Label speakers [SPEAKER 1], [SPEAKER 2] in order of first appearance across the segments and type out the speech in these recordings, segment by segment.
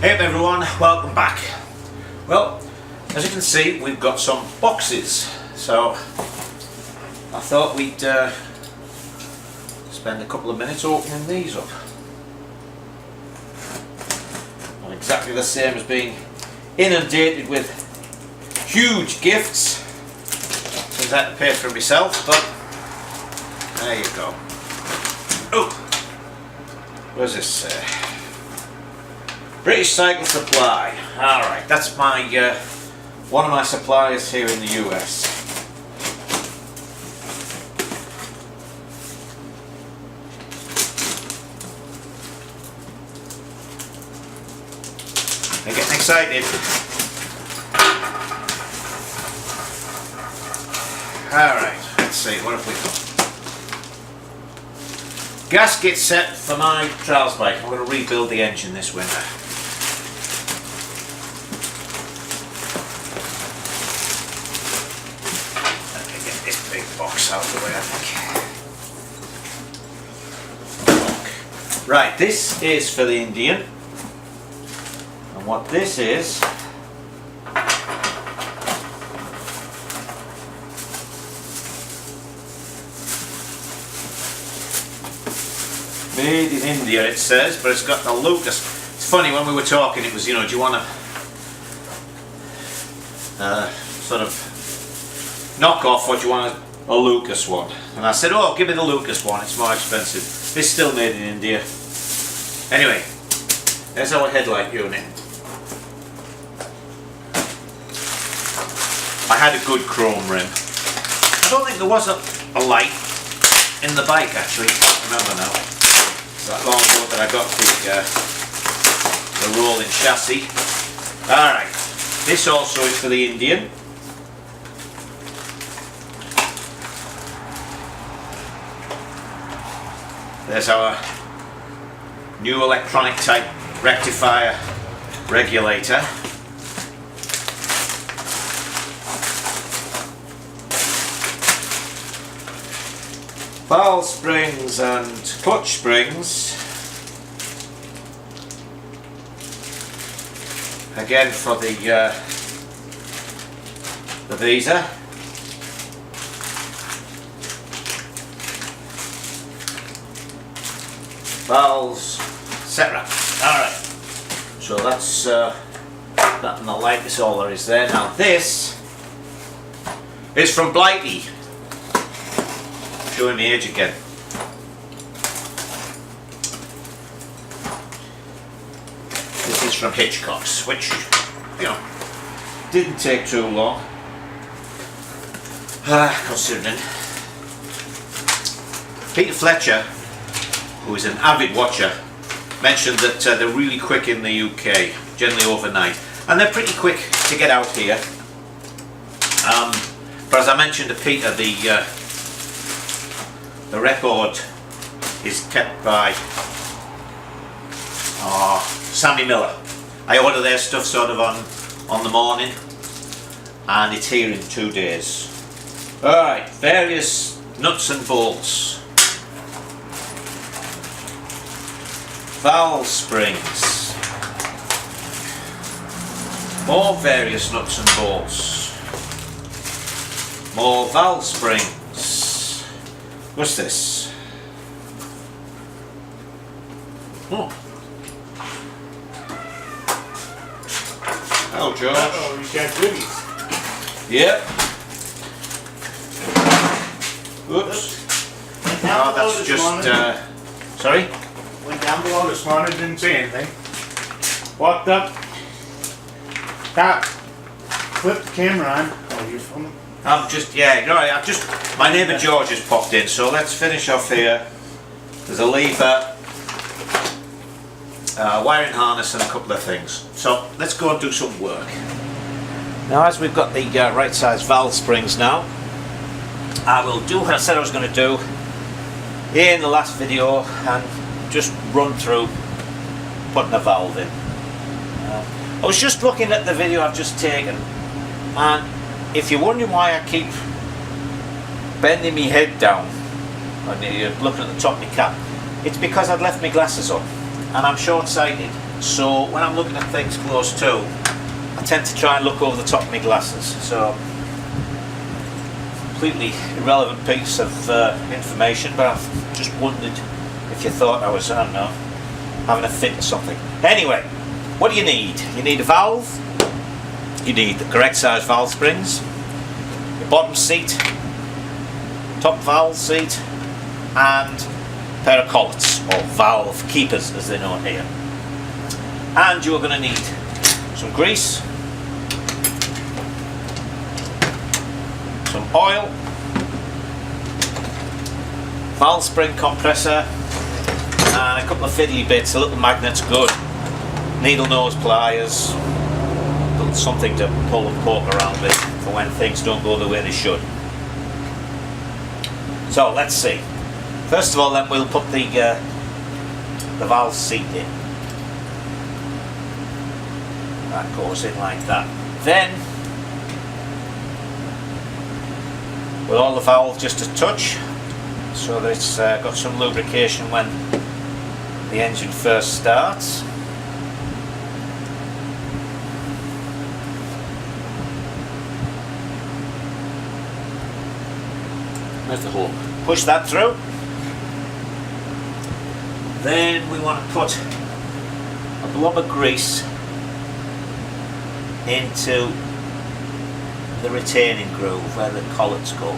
[SPEAKER 1] Hey everyone, welcome back. Well, as you can see, we've got some boxes, so I thought we'd spend a couple of minutes opening these up. Not exactly the same as being inundated with huge gifts, since I had to pay for it myself, but there you go. Oh, where's this? British Cycle Supply. Alright, that's my one of my suppliers here in the US. I'm getting excited. Alright, let's see, what have we got? Gasket set for my trials bike. I'm going to rebuild the engine this winter. Box out of the way, I think. Right, this is for the Indian, and what this is made in India, it says, but it's got the Lucas. It's funny, when we were talking, it was, you know, do you want to sort of knock off what you want to a Lucas one, and I said, oh, give me the Lucas one, it's more expensive. It's still made in India. Anyway, there's our headlight unit. I had a good chrome rim. I don't think there was a light in the bike, actually. I can't remember now. It's that long ago that I got the rolling chassis. Alright, this also is for the Indian. There's our new electronic type rectifier regulator. Valve springs and clutch springs. Again for the Visa. Valves, etc. Alright, so that's that and the light, that's all there is there. Now this is from Blighty. Showing the age again. This is from Hitchcock's, which, you know, didn't take too long, considering. Peter Fletcher, who is an avid watcher, mentioned that they're really quick in the UK, generally overnight, and they're pretty quick to get out here. But as I mentioned to Peter, the record is kept by Sammy Miller. I order their stuff sort of on the morning, and it's here in 2 days. Alright, various nuts and bolts. Valve springs, more various nuts and bolts, more valve springs. What's this? Oh, hello George.
[SPEAKER 2] Oh, you got goodies.
[SPEAKER 1] Yep. Oops. Oh, that's just sorry?
[SPEAKER 2] Went down below this morning, didn't see anything. Walked up, flipped the camera on. Oh, you're filming?
[SPEAKER 1] I'm just, yeah, alright, my neighbour George has popped in, so let's finish off here. There's a lever, wiring harness and a couple of things. So let's go and do some work. Now as we've got the right size valve springs now, I will do what I said I was going to do in the last video and just run through putting a valve in. I was just looking at the video I've just taken, and if you're wondering why I keep bending my head down and you're looking at the top of my cap, it's because I'd left my glasses on and I'm short-sighted. so when I'm looking at things close to, I tend to try and look over the top of my glasses. So, completely irrelevant piece of information, but I've just wondered if you thought I was, I don't know, having a fit or something. Anyway, what do you need? You need a valve, you need the correct size valve springs, your bottom seat, top valve seat, and a pair of collets, or valve keepers as they're known here. And you're going to need some grease, some oil, valve spring compressor, and a couple of fiddly bits, a little magnet's good, needle nose pliers, something to pull and poke around with for when things don't go the way they should. So let's see. First of all, then we'll put the valve seat in. That goes in like that. Then we'll oil the valve just a touch so that it's got some lubrication when the engine first starts. There's the hole. Push that through. Then we want to put a blob of grease into the retaining groove where the collets go.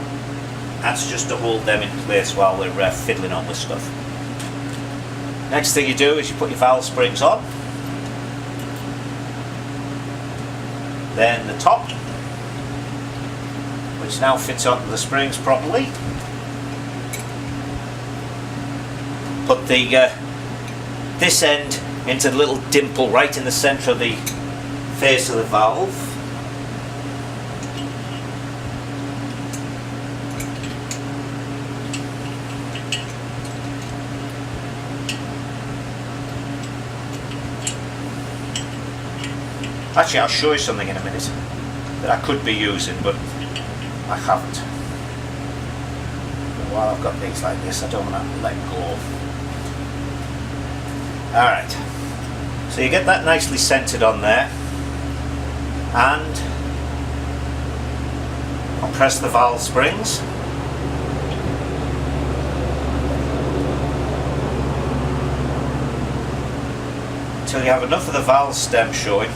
[SPEAKER 1] That's just to hold them in place while we're fiddling on with stuff. Next thing you do is you put your valve springs on. Then the top, which now fits onto the springs properly. Put the this end into the little dimple right in the centre of the face of the valve. Actually, I'll show you something in a minute that I could be using, but I haven't. But while I've got these like this, I don't want to let go. Alright, so you get that nicely centred on there, and compress the valve springs. Until you have enough of the valve stem showing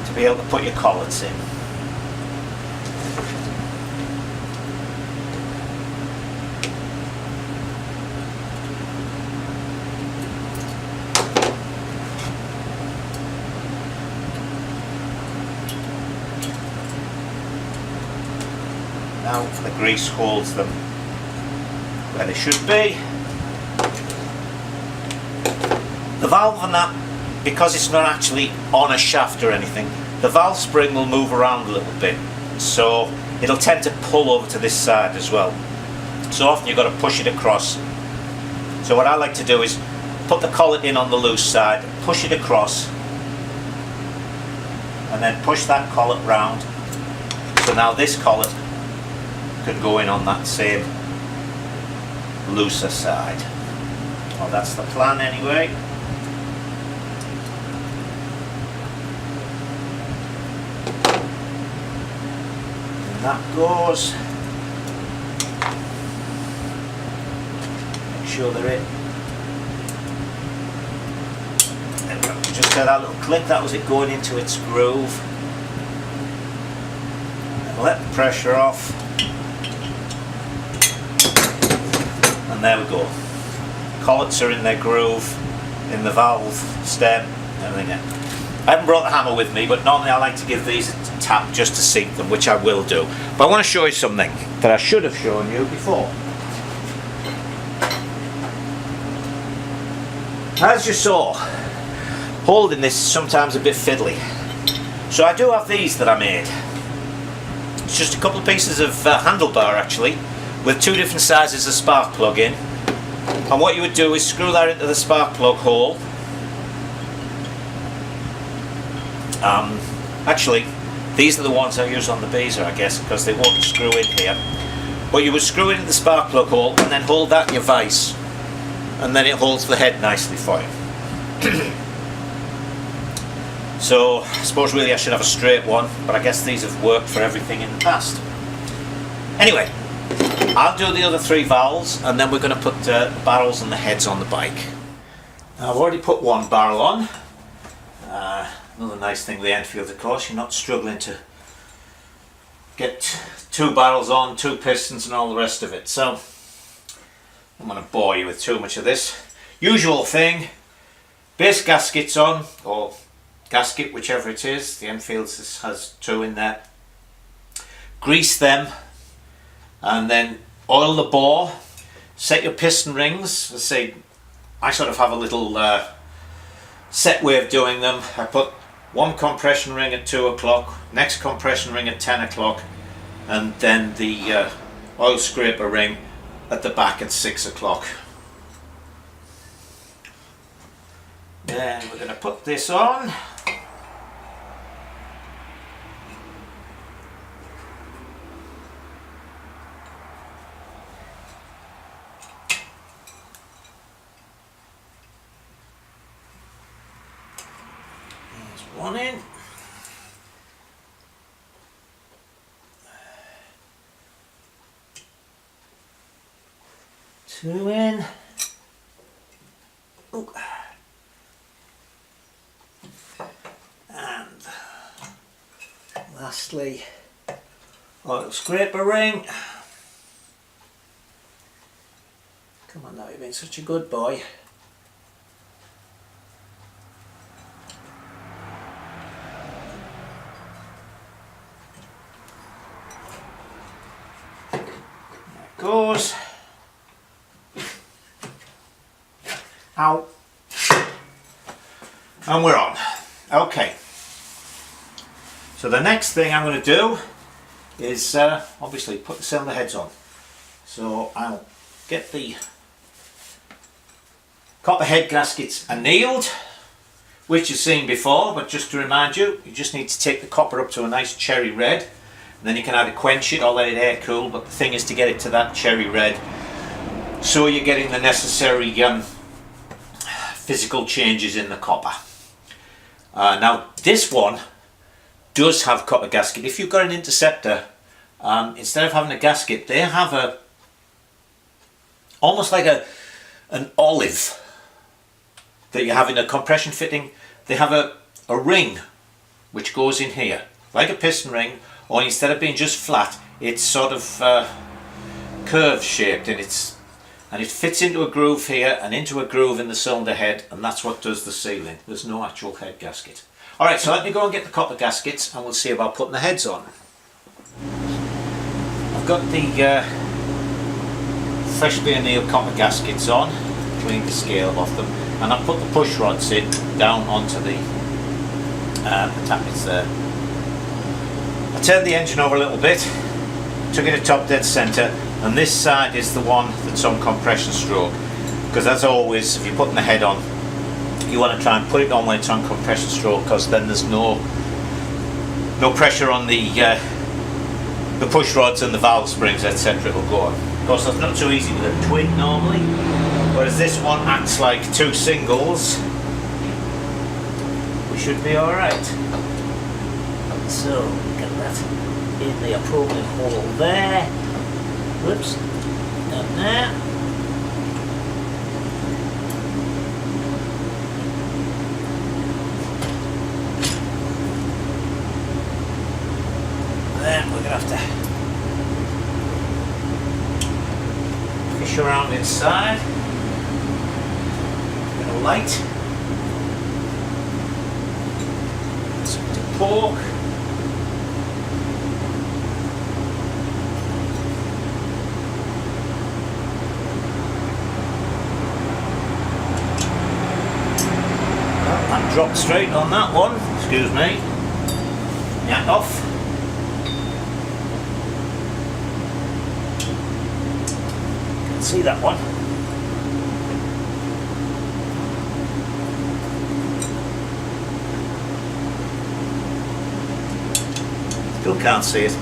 [SPEAKER 1] to be able to put your collets in. Now the grease holds them where they should be. The valve on that, because it's not actually on a shaft or anything, the valve spring will move around a little bit, so it'll tend to pull over to this side as well. So often you've got to push it across. So what I like to do is put the collet in on the loose side, push it across, and then push that collet round. So now this collet can go in on that same looser side. Well, that's the plan anyway. And that goes. Make sure they're in. There we go. Just heard that little click, that was it going into its groove. And let the pressure off. And there we go. Collets are in their groove, in the valve stem, everything. I haven't brought the hammer with me, but normally I like to give these a tap just to sink them, which I will do. But I want to show you something that I should have shown you before. As you saw, holding this is sometimes a bit fiddly. So I do have these that I made. It's just a couple of pieces of handlebar actually, with two different sizes of spark plug in. And what you would do is screw that into the spark plug hole. Actually, these are the ones I use on the Beezer, I guess, because they won't screw in here. But you would screw it into the spark plug hole and then hold that in your vise, and then it holds the head nicely for you. So I suppose really I should have a straight one, but I guess these have worked for everything in the past. Anyway, I'll do the other 3 valves and then we're going to put the barrels and the heads on the bike. Now, I've already put one barrel on. Another nice thing with the Enfield, of course, you're not struggling to get 2 barrels on, 2 pistons and all the rest of it. So I'm going to bore you with too much of this. Usual thing, base gaskets on, or gasket, whichever it is. The Enfield has 2 in there. Grease them and then oil the bore. Set your piston rings. Let's say I sort of have a little set way of doing them. I put one compression ring at 2 o'clock, next compression ring at 10 o'clock, and then the oil scraper ring at the back at 6 o'clock. Then we're going to put this on. There's one in. Two in. Ooh. And lastly, oil scraper ring. Come on now, you've been such a good boy. There it goes. Ow. And we're on. Okay. So the next thing I'm going to do is obviously put the cylinder heads on. So I'll get the copper head gaskets annealed, which you've seen before, but just to remind you, you just need to take the copper up to a nice cherry red, and then you can either quench it or let it air cool, but the thing is to get it to that cherry red so you're getting the necessary physical changes in the copper. Now this one does have copper gasket. If you've got an Interceptor, instead of having a gasket, they have almost like an olive that you have in a compression fitting. They have a ring which goes in here like a piston ring, or instead of being just flat, it's sort of curve shaped, and it fits into a groove here and into a groove in the cylinder head, and that's what does the sealing. There's no actual head gasket. Alright, so let me go and get the copper gaskets and we'll see about putting the heads on. I've got the freshly annealed copper gaskets on, cleaned the scale off them, and I've put the push rods in down onto the tappets there. I turned the engine over a little bit, took it to top dead centre, and this side is the one that's on compression stroke, because as always, if you're putting the head on, you want to try and put it on when it's on compression stroke, because then there's no pressure on the push rods and the valve springs, etc. It'll go on. Of course, that's not so easy with a twin normally, whereas this one acts like 2 singles. We should be alright. So, get that in the appropriate hole there. Whoops. Down there. Then we're going to have to fish around inside. A bit of light. Some to pork. Well, that dropped straight on that one. Excuse me. Yank off. See that one? Still can't see it.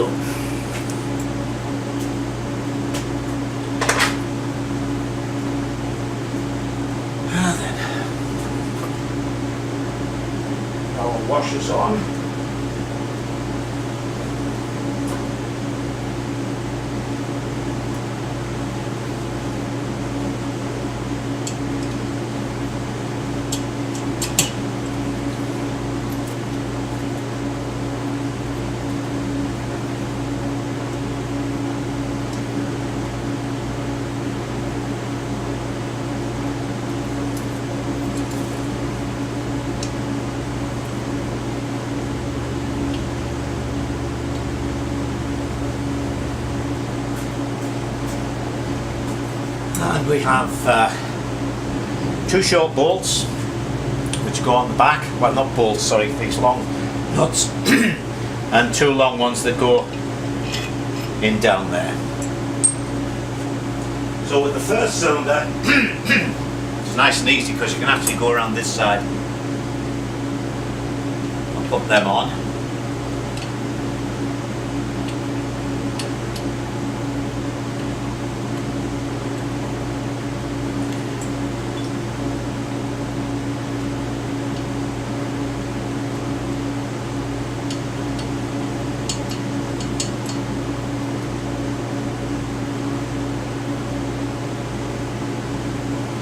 [SPEAKER 1] go. And then our washer's on. And we have 2 short bolts which go on the back, well not bolts, sorry, these long nuts and 2 long ones that go in down there. So with the first cylinder it's nice and easy because you can actually go around this side and put them on.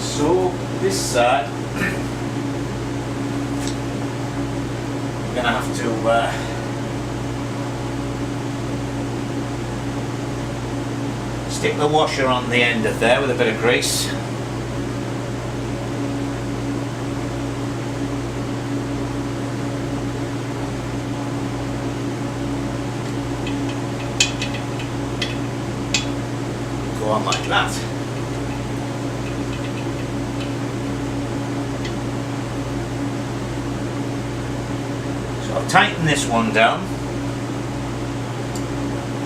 [SPEAKER 1] So this side, we're going to have to stick the washer on the end of there with a bit of grease. Go on like that. I'll tighten this one down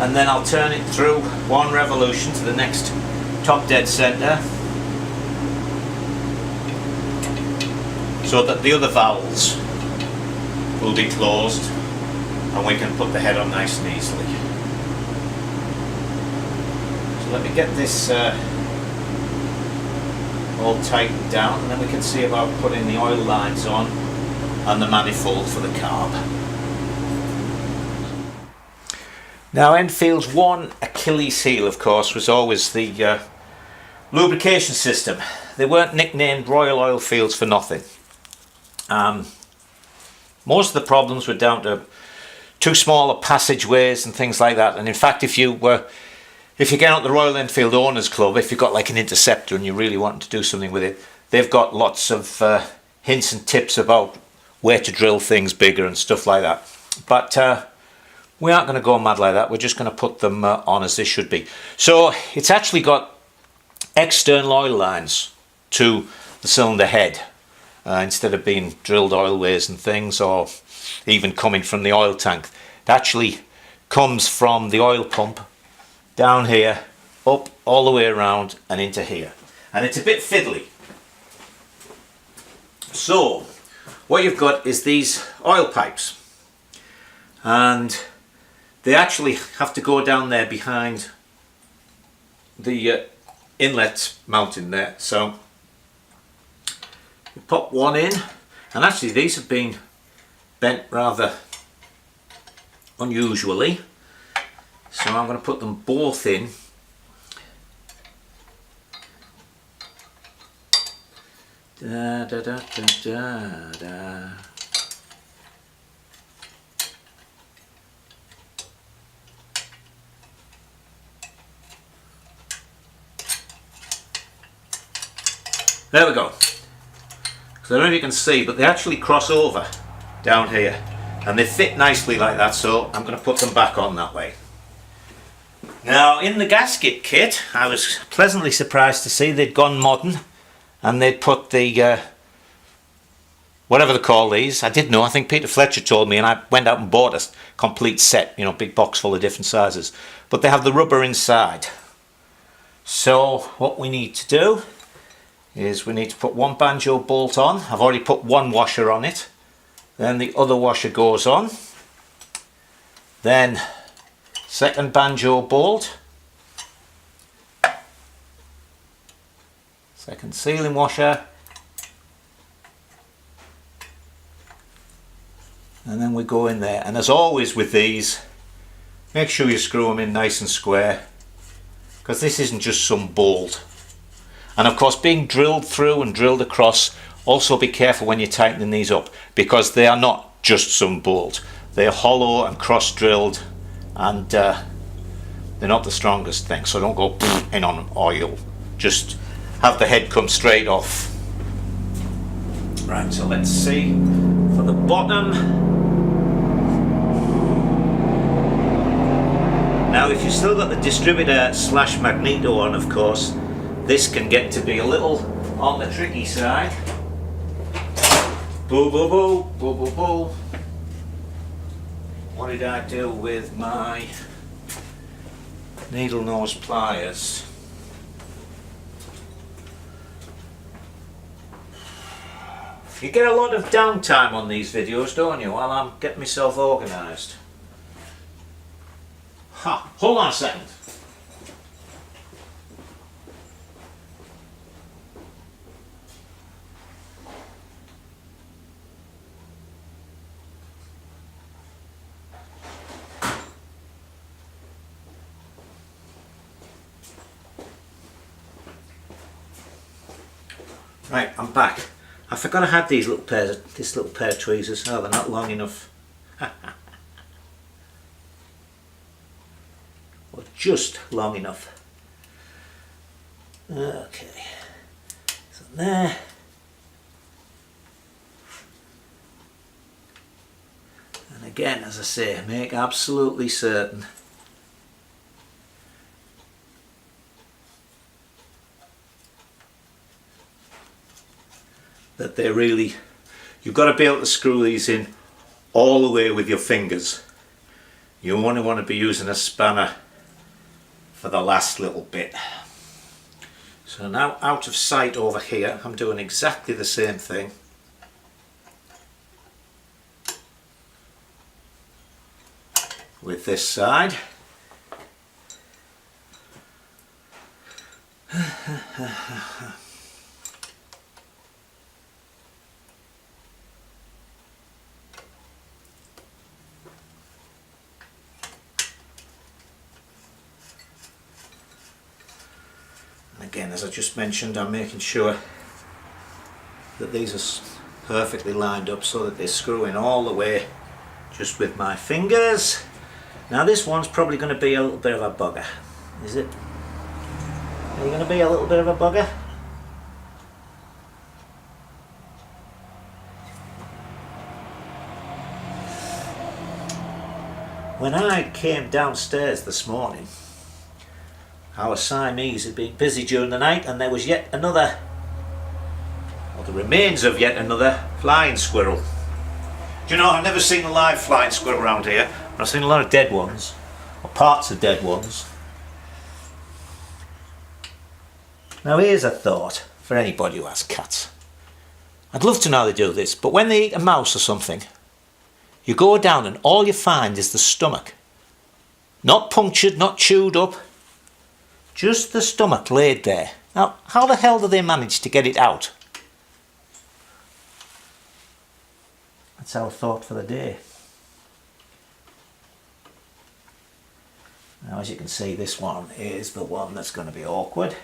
[SPEAKER 1] and then I'll turn it through 1 revolution to the next top dead centre so that the other valves will be closed and we can put the head on nice and easily. So let me get this all tightened down and then we can see about putting the oil lines on and the manifold for the carb. Now Enfield's one Achilles heel of course was always the lubrication system. They weren't nicknamed Royal Oil Fields for nothing. Most of the problems were down to too small of passageways and things like that, and in fact if you get out the Royal Enfield Owners Club, if you've got like an Interceptor and you really want to do something with it, they've got lots of hints and tips about where to drill things bigger and stuff like that. But we aren't going to go mad like that. We're just going to put them on as they should be. So it's actually got external oil lines to the cylinder head instead of being drilled oil ways and things, or even coming from the oil tank. It actually comes from the oil pump down here, up all the way around and into here. And it's a bit fiddly. So what you've got is these oil pipes, and they actually have to go down there behind the inlet mounting there. So you pop one in, and actually these have been bent rather unusually, so I'm going to put them both in. Da, da, da, da, da, da. There we go. So I don't know if you can see, but they actually cross over down here and they fit nicely like that, so I'm going to put them back on that way. Now in the gasket kit I was pleasantly surprised to see they'd gone modern and they'd put the whatever they call these. I did know, I think Peter Fletcher told me, and I went out and bought a complete set, you know, big box full of different sizes, but they have the rubber inside. So what we need to do is we need to put one banjo bolt on. I've already put one washer on it, then the other washer goes on, then second banjo bolt, second sealing washer, and then we go in there. And as always with these, make sure you screw them in nice and square, because this isn't just some bolt. And of course, being drilled through and drilled across, also be careful when you're tightening these up, because they are not just some bolt. They're hollow and cross drilled, and they're not the strongest thing, so don't go in on them or you'll just have the head come straight off. Right, so let's see for the bottom. Now if you've still got the distributor slash magneto on, of course, this can get to be a little on the tricky side. Boo boo boo, boo boo boo. What did I do with my needle nose pliers? You get a lot of downtime on these videos, don't you, while I'm getting myself organised. Ha! Hold on a second. Right, I'm back. I forgot I had these little pairs of, this little pair of tweezers. Oh, they're not long enough. Well, just long enough. Okay. So there. And again, as I say, make absolutely certain that they're really, you've got to be able to screw these in all the way with your fingers. You only want to be using a spanner for the last little bit. So now out of sight over here, I'm doing exactly the same thing. With this side. Again, as I just mentioned, I'm making sure that these are perfectly lined up so that they screw in all the way just with my fingers. Now this one's probably going to be a little bit of a bugger, is it? Are you going to be a little bit of a bugger? When I came downstairs this morning, our Siamese had been busy during the night, and there was yet another, or the remains of yet another flying squirrel. Do you know, I've never seen a live flying squirrel around here. I've seen a lot of dead ones, or parts of dead ones. Now here's a thought for anybody who has cats. I'd love to know how they do this, but when they eat a mouse or something, you go down and all you find is the stomach. Not punctured, not chewed up. Just the stomach laid there. Now, how the hell do they manage to get it out? That's our thought for the day. Now, as you can see, this one is the one that's going to be awkward.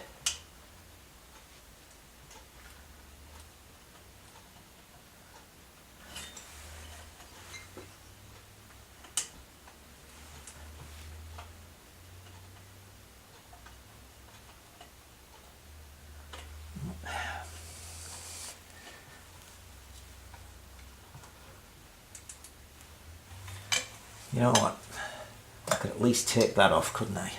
[SPEAKER 1] You know what? I could at least take that off, couldn't I?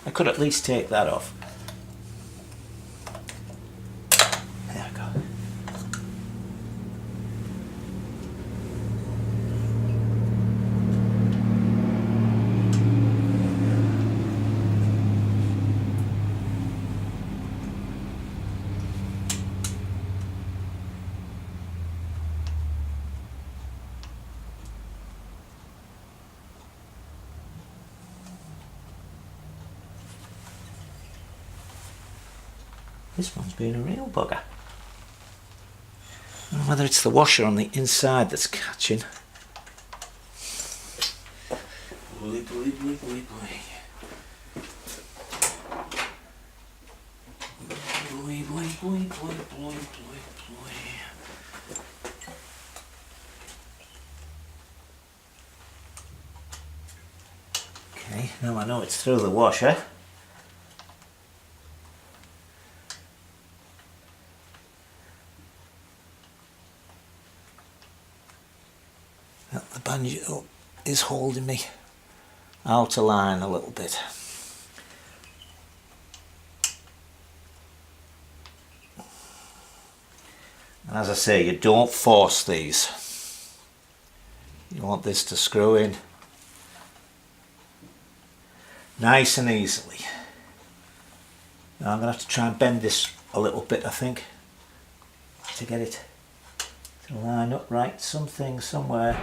[SPEAKER 1] I could at least take that off. There we go. This one's been a real bugger. I don't know whether it's the washer on the inside that's catching. Boy, boy, boy, boy, boy. Boy, boy, boy, boy, boy, boy, boy. Okay, now I know it's through the washer. The banjo is holding me out of line a little bit. And as I say, you don't force these. You want this to screw in nice and easily. Now I'm going to have to try and bend this a little bit, I think, to get it to line up right, something somewhere.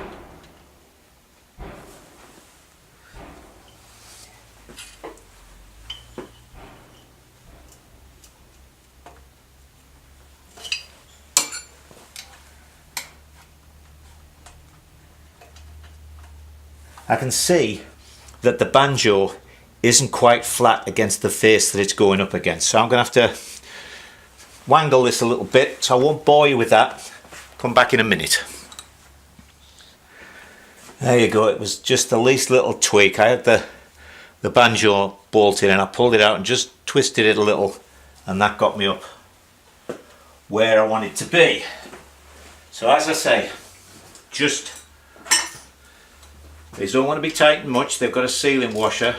[SPEAKER 1] I can see that the banjo isn't quite flat against the face that it's going up against, so I'm going to have to wangle this a little bit, so I won't bore you with that. Come back in a minute. There you go, it was just the least little tweak. I had the banjo bolted and I pulled it out and just twisted it a little, and that got me up where I want it to be. So as I say, these don't want to be tightened much. They've got a sealing washer,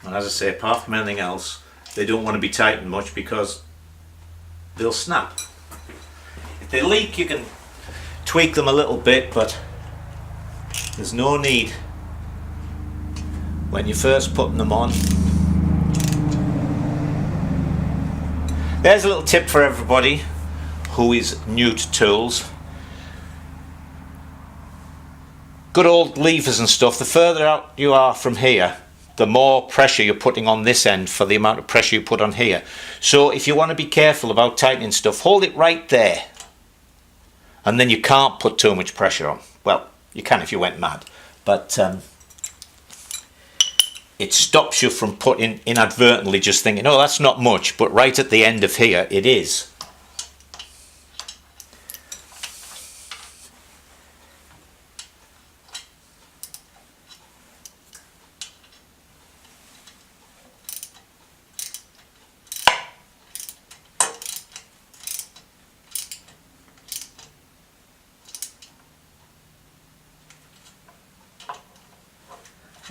[SPEAKER 1] and as I say, apart from anything else, they don't want to be tightened much because they'll snap. If they leak, you can tweak them a little bit, but there's no need when you're first putting them on. There's a little tip for everybody who is new to tools. Good old levers and stuff, the further out you are from here, the more pressure you're putting on this end for the amount of pressure you put on here. So if you want to be careful about tightening stuff, hold it right there. And then you can't put too much pressure on. Well, you can if you went mad. But it stops you from putting inadvertently just thinking, oh, that's not much. But right at the end of here, it is.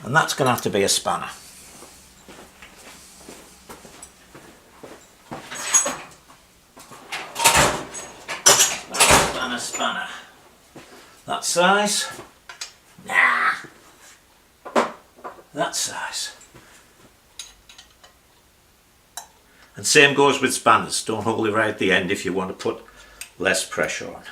[SPEAKER 1] And that's going to have to be a spanner. Spanner. That size? Nah. That size. And same goes with spanners. Don't hold it right at the end if you want to put less pressure on.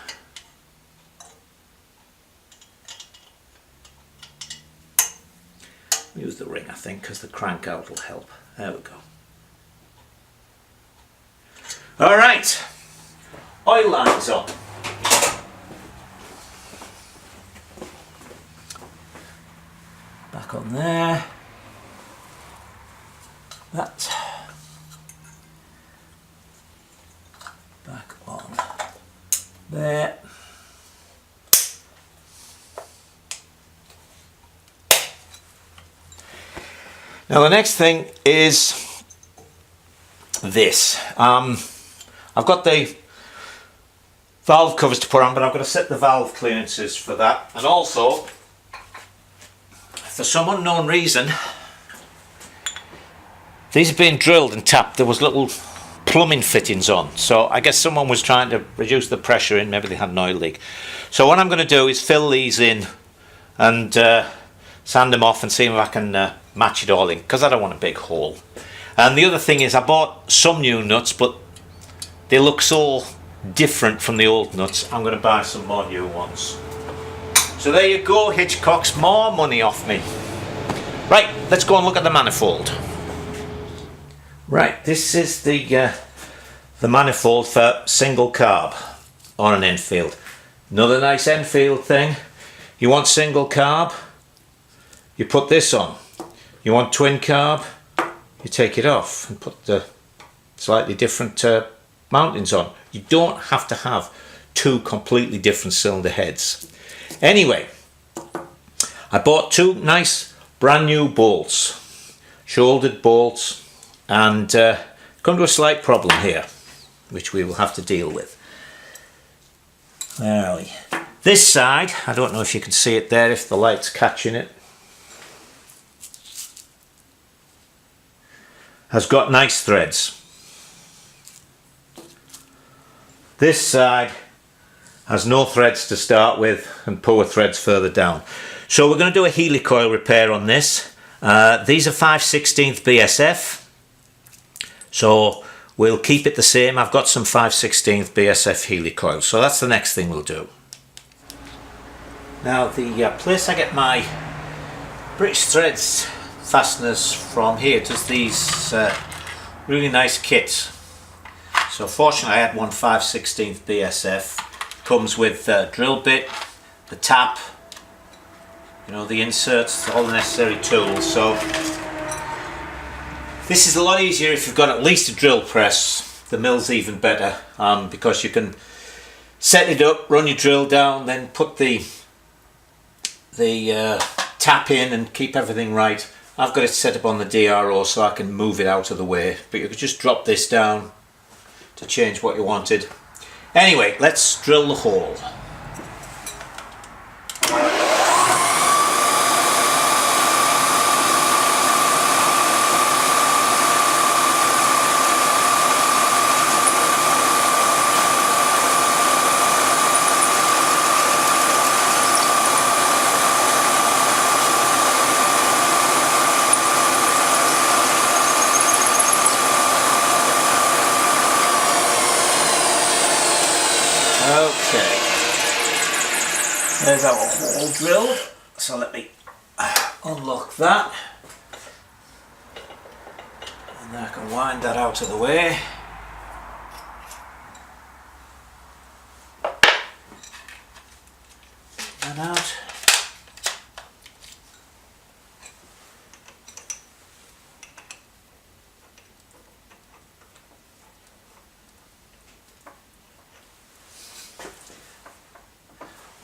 [SPEAKER 1] Use the ring, I think, because the crank out will help. There we go. Alright, oil lines on. Back on there. That. Back on there. Now the next thing is this. I've got the valve covers to put on, but I've got to set the valve clearances for that. And also, for some unknown reason, these have been drilled and tapped. There was little plumbing fittings on. So I guess someone was trying to reduce the pressure in. Maybe they had an oil leak. So what I'm going to do is fill these in and sand them off and see if I can match it all in, because I don't want a big hole. And the other thing is I bought some new nuts, but they look so different from the old nuts. I'm going to buy some more new ones. So there you go, Hitchcock's, more money off me. Right, let's go and look at the manifold. Right, this is the the manifold for single carb on an Enfield. Another nice Enfield thing, you want single carb, you put this on. You want twin carb, you take it off and put the slightly different mountings on. You don't have to have two completely different cylinder heads. Anyway, I bought two nice brand new bolts, shouldered bolts, and come to a slight problem here, which we will have to deal with. Where are we? This side, I don't know if you can see it there, if the light's catching it, has got nice threads. This side has no threads to start with and poor threads further down. So we're going to do a helicoil repair on this. These are 5/16 BSF, so we'll keep it the same. I've got some 5/16 BSF helicoil, so that's the next thing we'll do. Now the place I get my British Threads fasteners from here does these really nice kits. So fortunately I had one 5/16 BSF. Comes with the drill bit, the tap, you know, the inserts, all the necessary tools. So this is a lot easier if you've got at least a drill press. The mill's even better because you can set it up, run your drill down, then put the tap in and keep everything right. I've got it set up on the DRO so I can move it out of the way, but you could just drop this down to change what you wanted. Anyway, let's drill the hole. Okay, there's our hole drill, so let me unlock that, and then I can wind that out of the way. And out.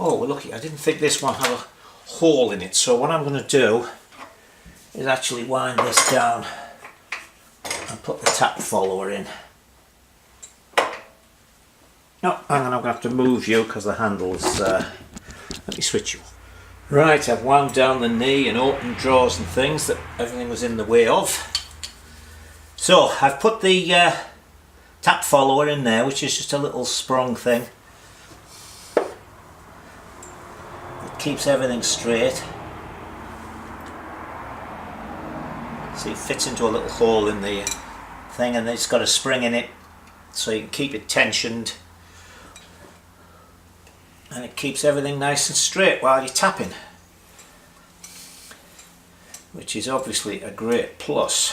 [SPEAKER 1] Oh, we're lucky. I didn't think this one had a hole in it, so what I'm going to do is actually wind this down and put the tap follower in. No, hang on, I'm going to have to move you because the handle's... let me switch you. Right, I've wound down the knee and opened drawers and things that everything was in the way of. So, I've put the tap follower in there, which is just a little sprung thing. Keeps everything straight. See, it fits into a little hole in the thing, and it's got a spring in it so you can keep it tensioned, and it keeps everything nice and straight while you're tapping, which is obviously a great plus.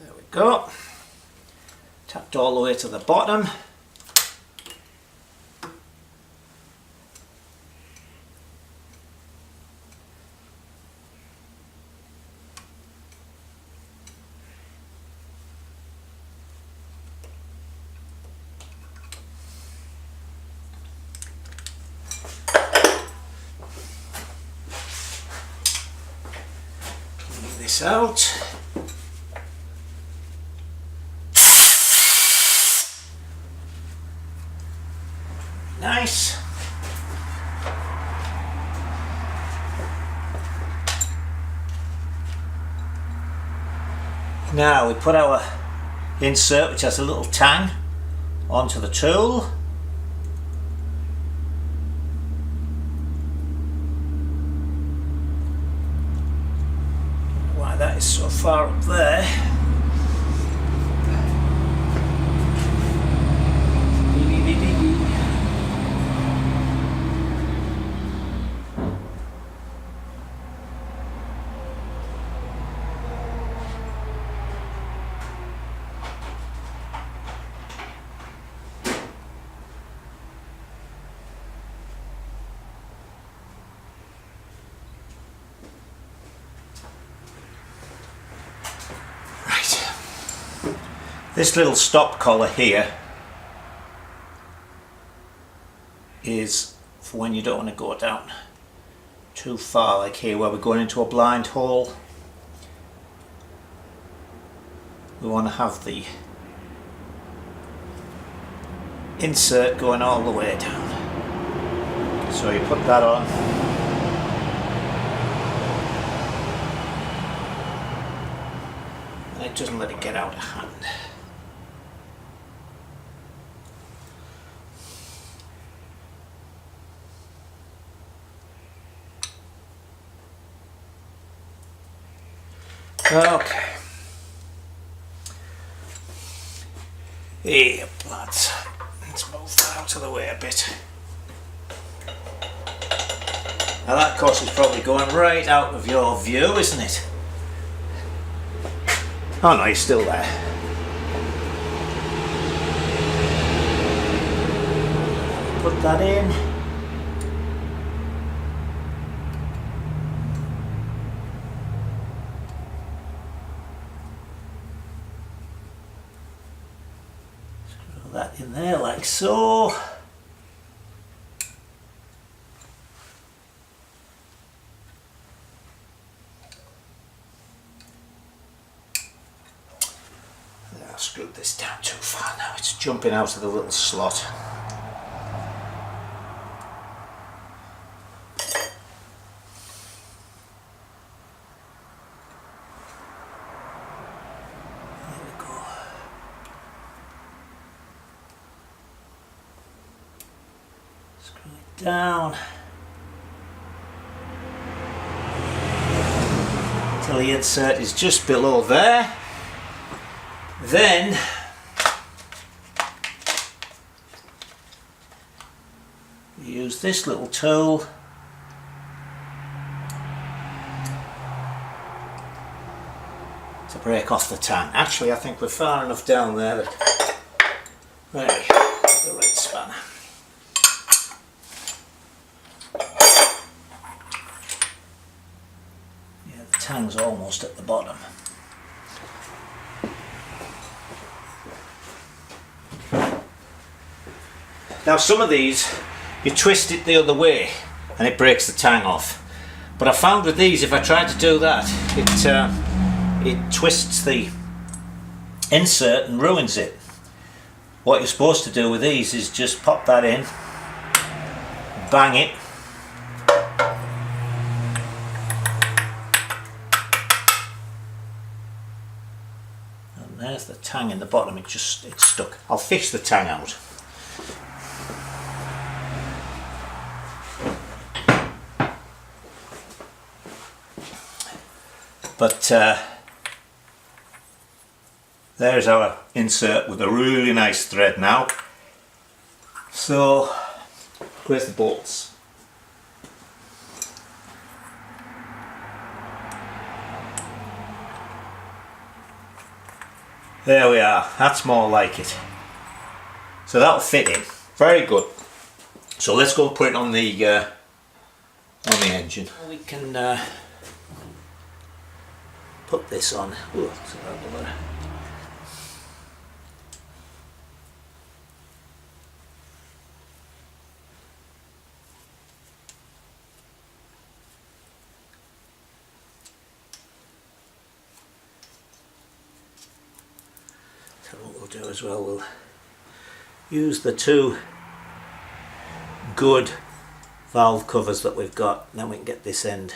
[SPEAKER 1] There we go, tapped all the way to the bottom. Clean this out. Nice. Now we put our insert, which has a little tang, onto the tool. Why that is so far up there. This little stop collar here is for when you don't want to go down too far, like here where we're going into a blind hole. We want to have the insert going all the way down. So you put that on. And it doesn't let it get out of hand. Okay. Here, lads. Let's move that out of the way a bit. Now that course is probably going right out of your view, isn't it? Oh no, he's still there. Put that in. Screw that in there like so. I screwed this down too far now, it's jumping out of the little slot. There we go. Screw it down till the insert is just below there. Then we use this little tool to break off the tang. Actually, I think we're far enough down there that there, the right spanner. Yeah, the tang's almost at the bottom. Now some of these, you twist it the other way and it breaks the tang off. But I found with these, if I try to do that, it twists the insert and ruins it. What you're supposed to do with these is just pop that in, bang it, and there's the tang in the bottom. It's stuck. I'll fish the tang out. But there's our insert with a really nice thread now. So where's the bolts? There we are, that's more like it. So that'll fit in, very good. So let's go and put it on the engine. We can put this on. Ooh, so what we'll do as well, we'll use the two good valve covers that we've got, and then we can get this end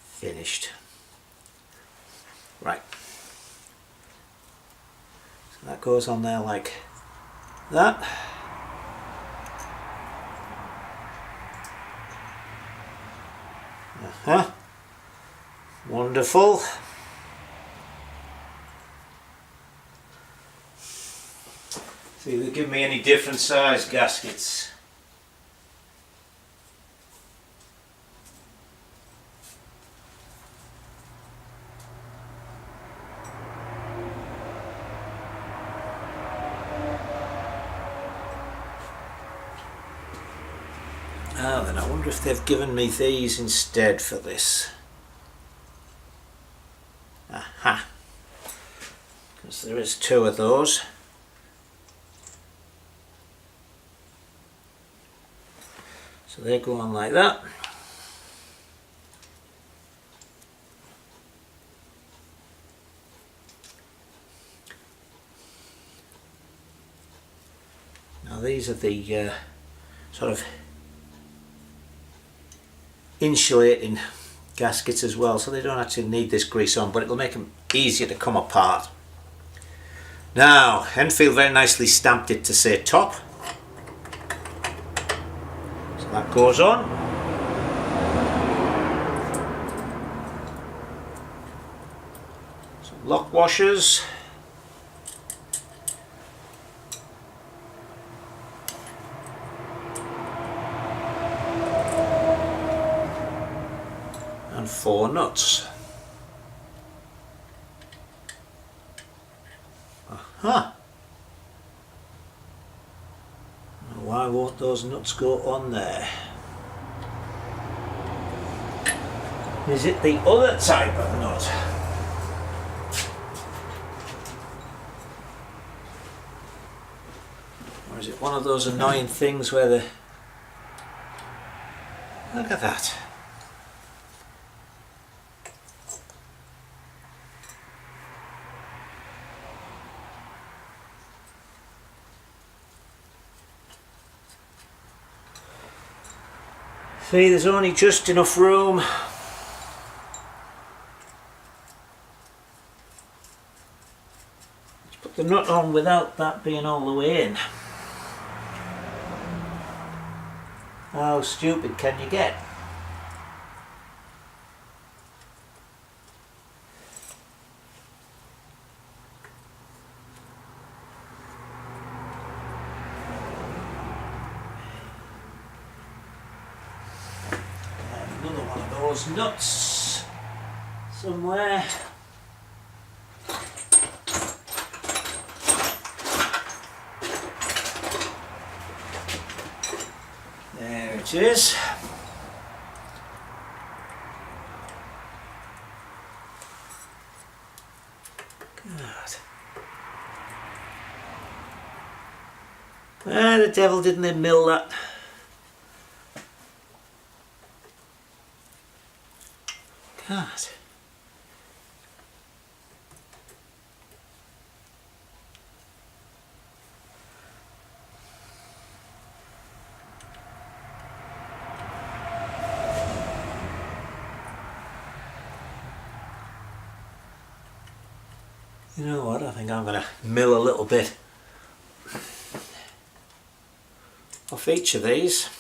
[SPEAKER 1] finished. Right, so that goes on there like that. Wonderful. See, they give me any different size gaskets. Ah, then I wonder if they've given me these instead for this. Aha! because there is two of those. So they go on like that. Now these are the sort of insulating gaskets as well, so they don't actually need this grease on, but it'll make them easier to come apart. Now Enfield very nicely stamped it to say top, so that goes on. Some lock washers. And 4 nuts. Aha! Why won't those nuts go on there? Is it the other type of nut? Or is it one of those annoying things where the... Look at that. See, there's only just enough room. Let's put the nut on without that being all the way in. How stupid can you get? Another one of those nuts somewhere. There it is. God. Ah, the devil didn't they mill that? God. You know what, I think I'm going to mill a little bit off each of these.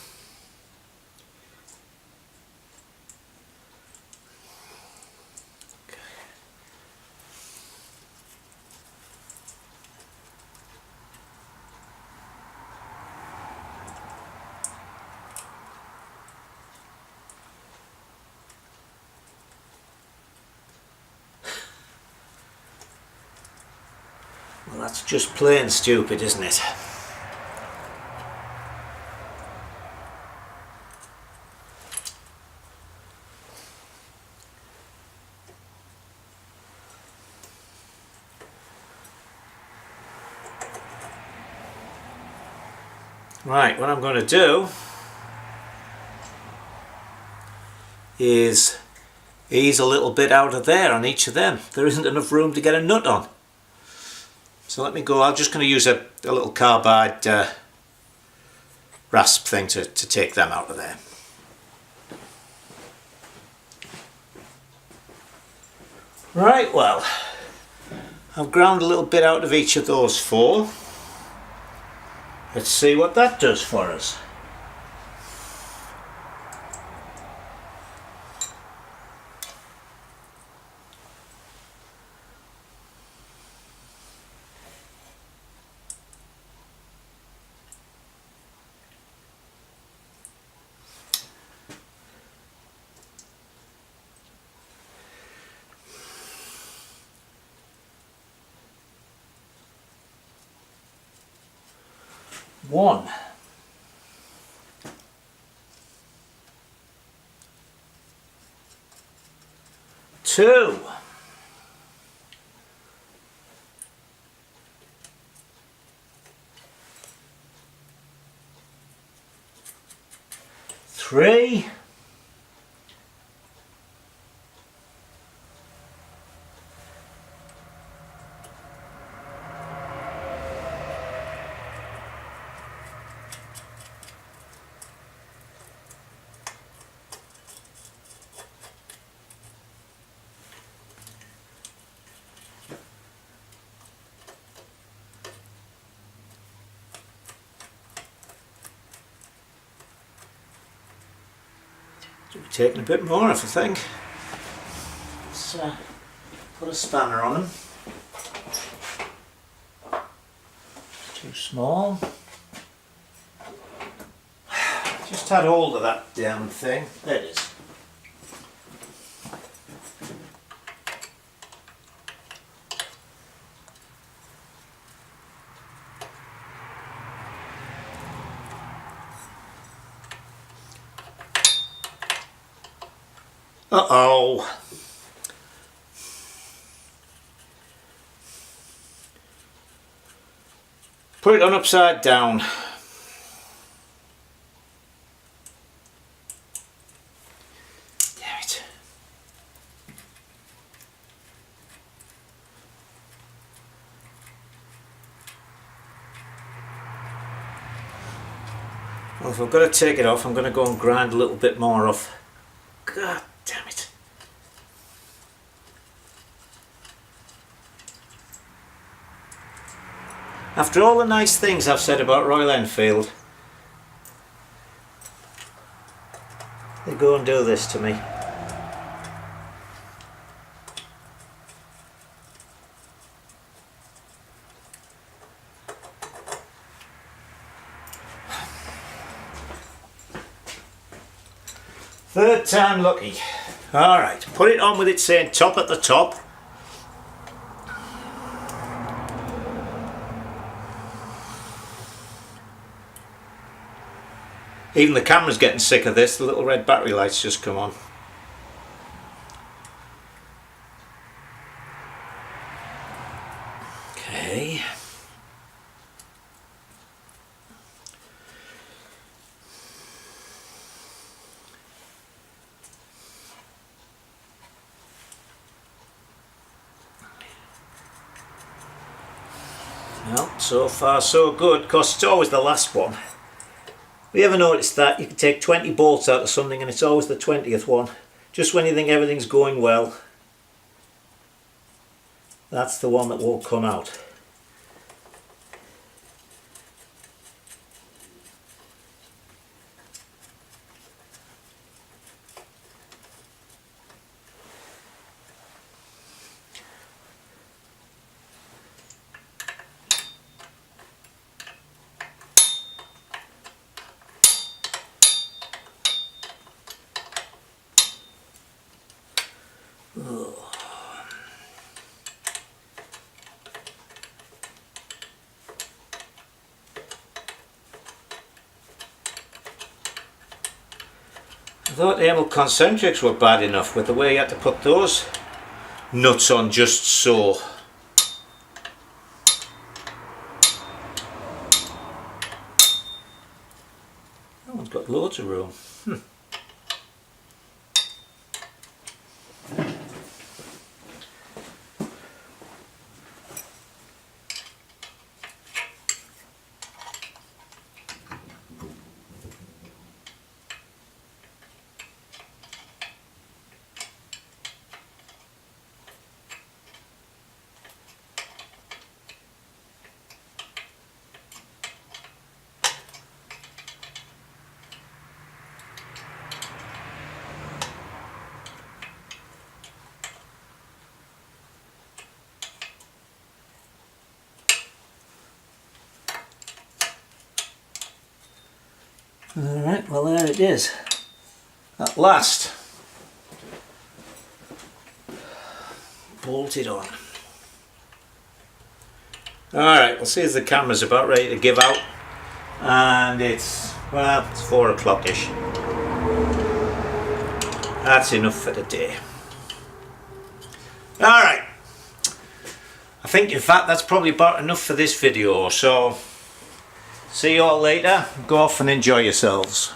[SPEAKER 1] Well, that's just plain stupid, isn't it? Right, what I'm going to do is ease a little bit out of there on each of them. There isn't enough room to get a nut on. So let me go, I'm just going to use a little carbide rasp thing to take them out of there. Right, well, I've ground a little bit out of each of those 4. Let's see what that does for us. One. 2. 3. Taking a bit more off, I think. Let's put a spanner on them. Too small. Just had hold of that damn thing. There it is. Uh-oh. Put it on upside down. Damn it. Well, if I've got to take it off, I'm going to go and grind a little bit more off. God damn it. After all the nice things I've said about Royal Enfield, they go and do this to me. Third time lucky. Alright, put it on with it saying top at the top. Even the camera's getting sick of this, the little red battery lights just come on. Okay. Well, so far so good, because it's always the last one. Have you ever noticed that? You can take 20 bolts out of something and it's always the 20th one. Just when you think everything's going well, that's the one that won't come out. I thought the Hemel concentrics were bad enough with the way you had to put those nuts on just so. That one's got loads of room. Alright, well there it is. At last. Bolted on. Alright, we'll see as the camera's about ready to give out. And it's, well, it's 4 o'clock-ish. That's enough for the day. Alright. I think in fact that's probably about enough for this video, so see you all later. Go off and enjoy yourselves.